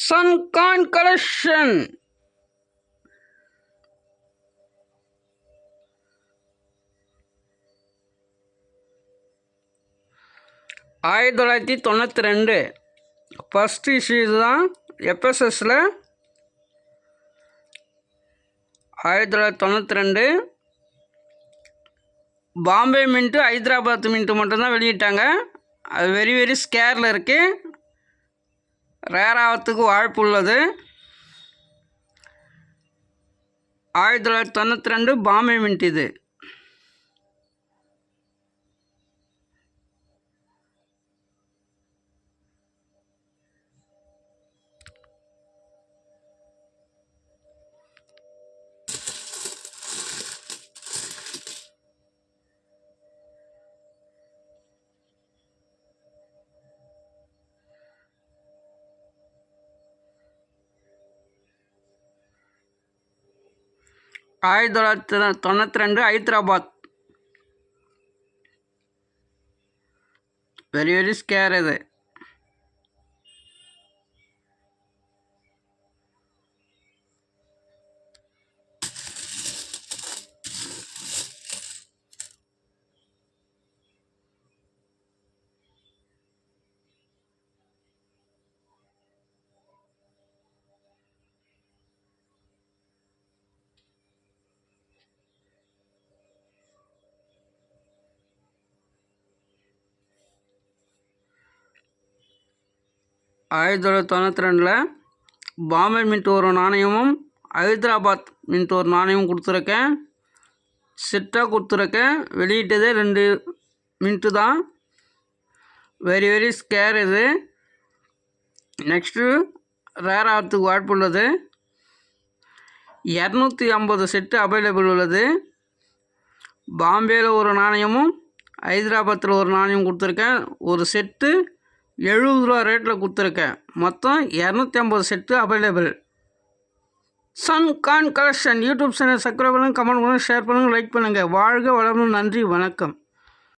Suncoin collection. ஆயிரத்தி தொள்ளாயிரத்தி 92 first issue தான் எஃப்எஸ்எஸில். 1992 பாம்பே மின்ட்டு ஹைதராபாத் மின்ட்டு மட்டும்தான் வெளியிட்டாங்க. அது வெரி ஸ்கேரில் இருக்குது, ரேர் ஆகிறதுக்கு வாய்ப்பு உள்ளது. 1992 பாம்பே மின்ட் இது. ஆயிரத்தி தொள்ளாயிரத்தி 92 ஹைதராபாத். வெரி ஸ்கேர் இது. ஆயிரத்தி தொள்ளாயிரத்தி 92 பாம்பே மின்ட் ஒரு நாணயமும் ஹைதராபாத் மின்ட் ஒரு நாணயமும் கொடுத்துருக்கேன். செட்டாக கொடுத்துருக்கேன். வெளியிட்டதே 2 மின்ட்டு தான். வெரி ஸ்கேர் இது. நெக்ஸ்ட்டு ரேர் ஆகிறதுக்கு வாய்ப்பு உள்ளது. 250 செட்டு அவைலபிள் உள்ளது. பாம்பேயில் ஒரு நாணயமும் ஹைதராபாத்தில் ஒரு நாணயம் கொடுத்துருக்கேன். ஒரு செட்டு 70 ரூபா ரேட்டில் கொடுத்துருக்கேன். மொத்தம் 250 set available. Suncoin collection YouTube channel subscribe பண்ணுங்கள், கமெண்ட் பண்ணுங்கள், ஷேர் பண்ணுங்கள், லைக் பண்ணுங்கள். வாழ்க வளமுடன். நன்றி, வணக்கம்.